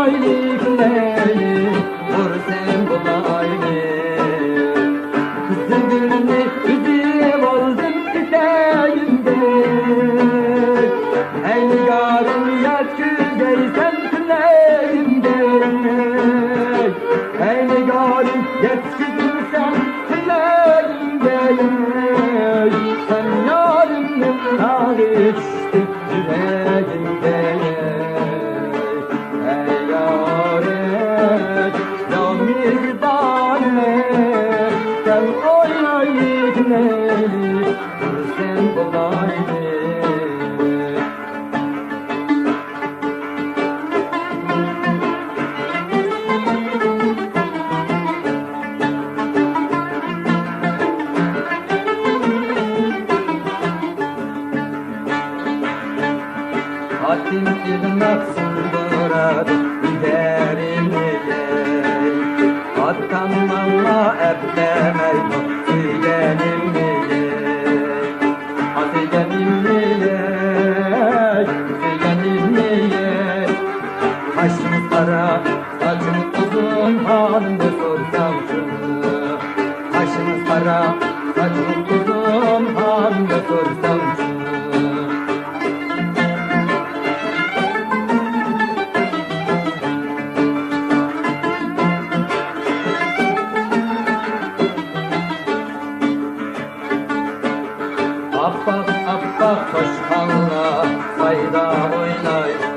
aylık leyli vur sen bulaylı. Kızıl gülünü üzüp aldım tüteğimde. Ey nigarım yaz güzeysen tüleğimde. Ey nigarım yaz güzeysen tüleğimde. Sen yarımı tarıştı yüreğimde. Ey yâre yâmir dâne sen oynayıp neyli sen bulaylı. Hatim ilmek sundurar giderimle. Attanmama eblemey tüygenimle. Tüygenimle, tüygenimle. Kaşım kara, saçım uzun halinde sorsam şunu. Kaşım kara, saçım uzun halinde sorsam şunu. Abbak abbak koşkanla sayda oynaydı.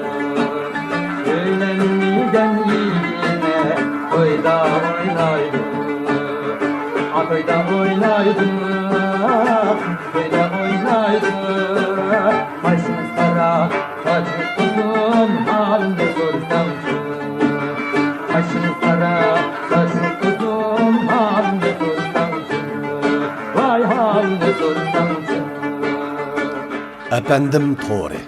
Söylenmiden yiğine toyda oynaydı. Toyda oynaydı, toyda oynaydı. Başımız kara, saçı uzun halinde sorsam şunu. Başımız kara, saçı uzun halinde sorsam şunu. Vay halinde sorsam şunu. Efendim Tori.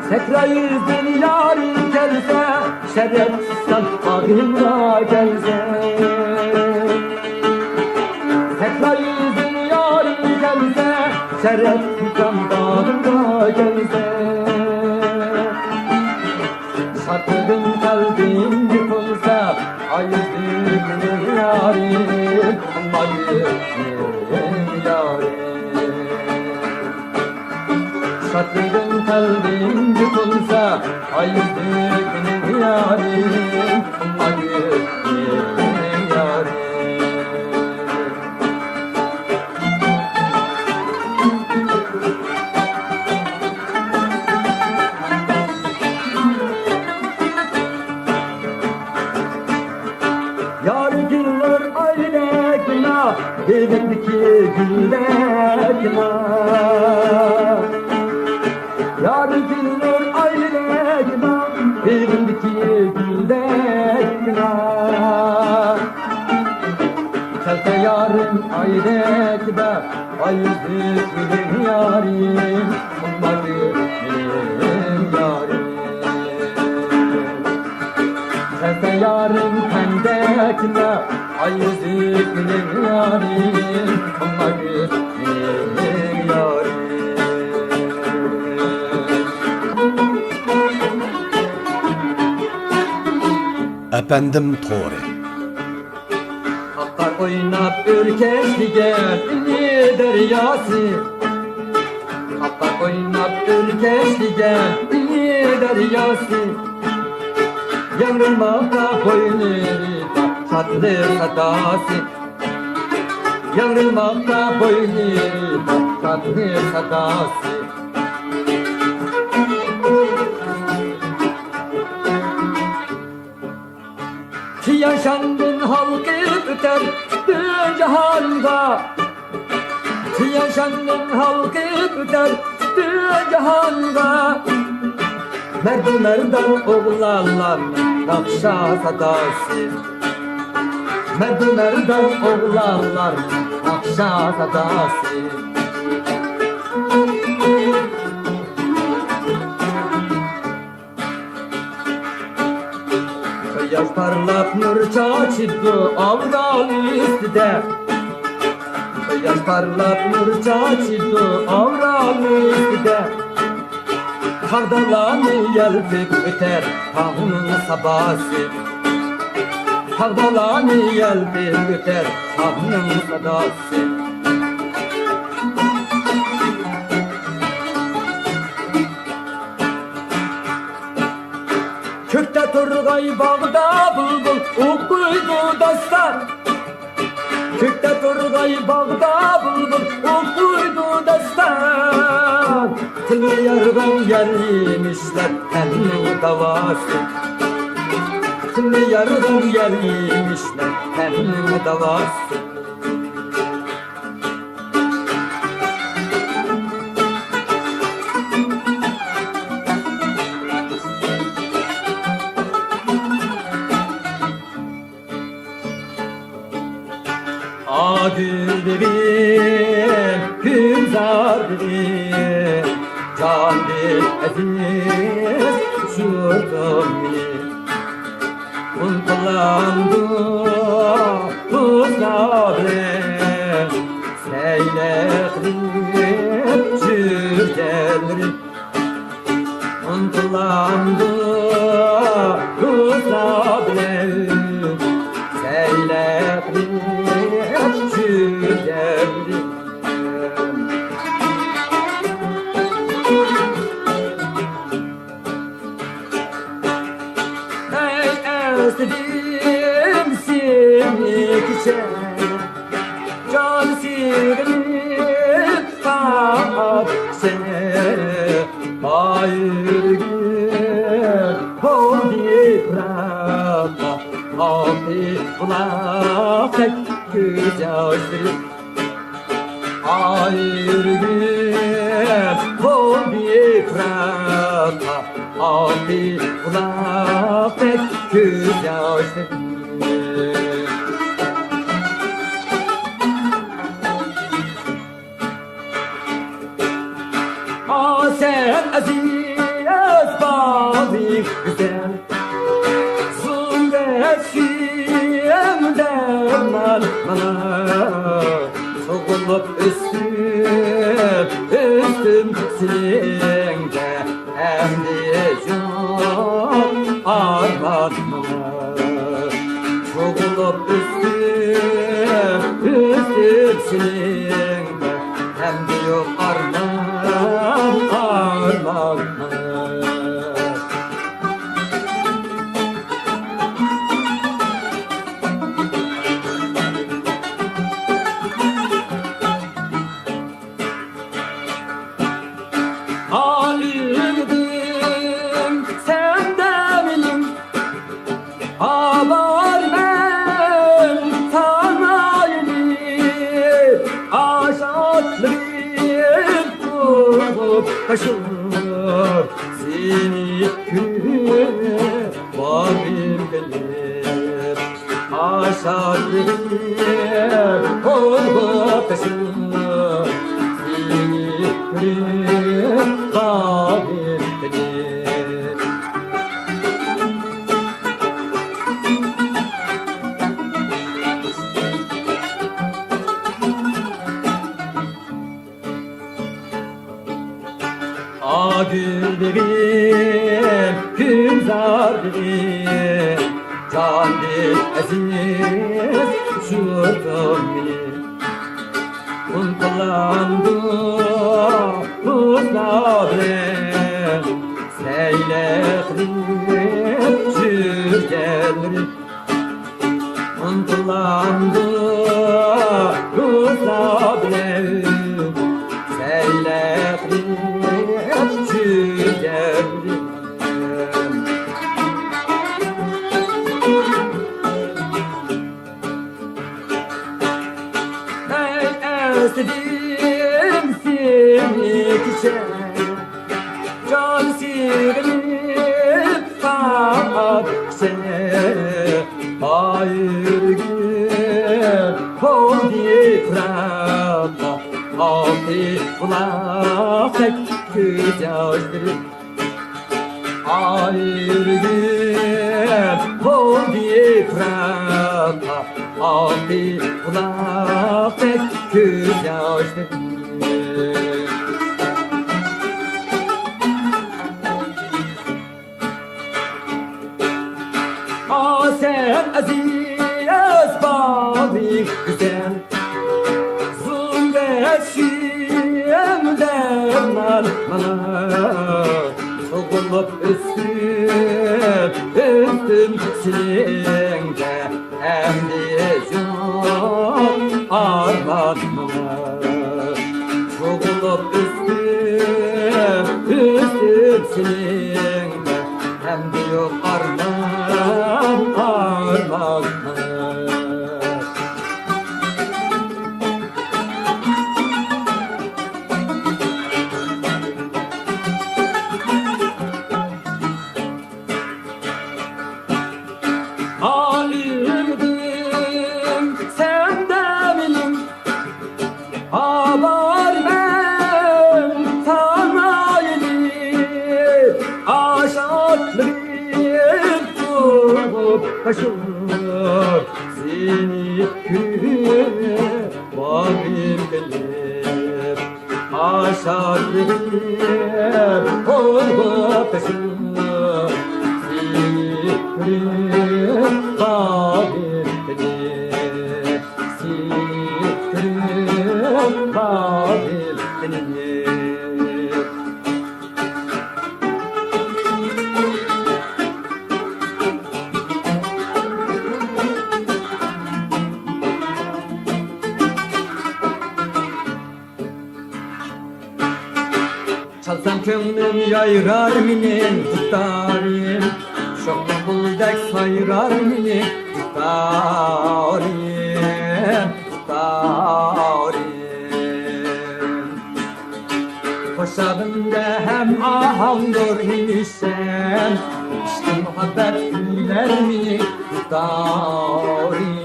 Tekrar yüzün yarın gelse, şerefsizden ağımda gelse. Tekrar yüzün yarın gelse, şerefsizden ağımda gelse. Şartların kalbim yıkılsa, ayızdığının yarim, ayızdığının yarim. Şartların kalbim yıkılsa, ayızdığının yarim, ayızdığının yarim. Yar günler aylekna, evindeki güllekna. Yar günler aylekna, evindeki güllekna. Çelse yarın aylekna, ayızdık benim yarim, onları benim yarim. Çelse yarın pendekna, ayızdık benim yarim, onları benim yarim. Efendim Tori. Akar oynap ürkeşlige ünlü deryası. Akar oynap ürkeşlige ünlü deryası. Yanılmakta boyneri tatlı sadası. Yanılmakta boyneri tatlı sadası. Yaşandın halkı tutar tüm cihanda. Yaşandın halkı tutar tüm cihanda. Merdu merdan oğlanlar nakşa sadası. Merdu merdan oğlanlar nakşa sadası. Yaş parlak nur çaçıdı avral üstüde. Yaş parlak nur çaçıdı avral üstüde. Kavdalanı yelpip öter tahının sabası. Kavdalanı yelpip öter tahının sadası. Kökte turgay bağda bulbul ukuydu dastan. Kökte turgay bağda bulbul ukuydu dastan. Tını yargan yeriymişler hennin davası. Tını yargan yeriymişler hennin davası. Güllerim, gülzarlarım, candır aziz şurdum beni. Unutlandı uzlarım, seyleklim şürgenlerim. Unutlandı uzlarım, seyleklim şürgenlerim. Özledim seni geçen can sirimi tak sene hayır gün oldu bırakma abi bulacak güzeldir hayır gün oldu bırakma abi bulacak güzeldir. Sen aziz babi güzel Zümreşim derman bana Soğulup üstüm silinde Hem de yok arman bana Soğulup üstüm silinde Hem de yok arman Halimdim senden ilim Avar ben tanayım Aşatlıyım kurup taşır Seni küre varim benim Aşatlıyım kurup taşır Seni küre varim benim Güllerim, gülzarlarım, candır aziz şurdum beni. Unutlandı uzlarım, seyleklim şürgenlerim. Unutlandı uzlarım, seyleklim şürgenlerim. Özledim seni geçen can sirimi tak sene hayır gün oldu bırakma abi bulacak güzeldir hayır gün oldu bir kulak tek göz yaşlı. Sen aziz babi güzel zulmeşim derman bana Soğulup üstüm silinde hem diyeceğim arman bana Soğulup üstüm silinde hem diyor arman arman Alimdim sen de benim Haber ben tanayeli Aşağılı Kaşık seni gülüme Vabim benim Aşağıdayım Olma peşim Seni gülüme Vabim benim Seni gülüme Vabim benim Çalsam könlüm yayrar minin tutarım Çok buldek sayrar minin tutarım Koşabımda hem ahamdır minişem İşte muhabbet güler mini tutarım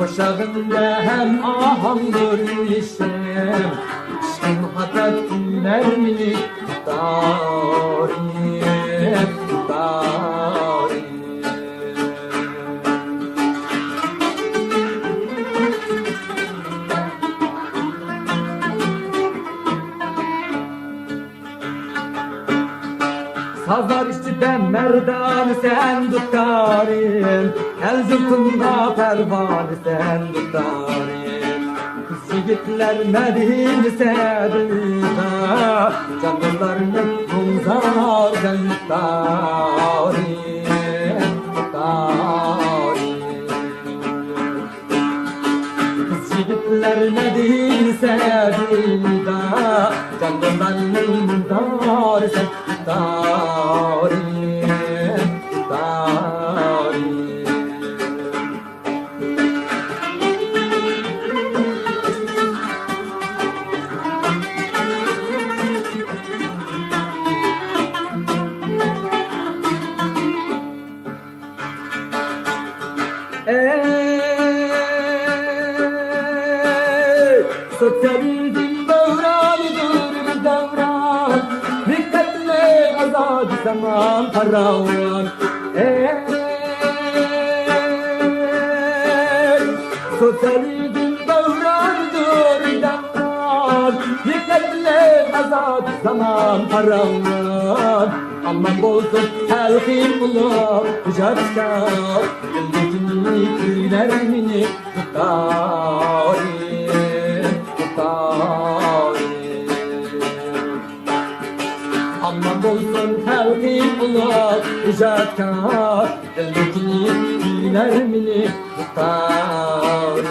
Koşağında hem ahamdır işem İşte muhabbet güler mi tutarım Sazlar üstüden merdanı sen tutarım El zıkkında pervanı sen tutarım Kız yigitler Medine sedida Canlılarını kumzar ben tutarım Kız yigitler Medine sedida Canlılarını kumzar sen tutarım Sosyalizm devranıdır bir devran Dikkatle azad zaman paravan Sosyalizm devranıdır bir devran Dikkatle azad zaman paravan Aman bozuk telkin bulup Hücatkar Yıldızını gülermini tutarım Aman bolsun telkin bulup Hücatkar Yıldızını gülermini tutarım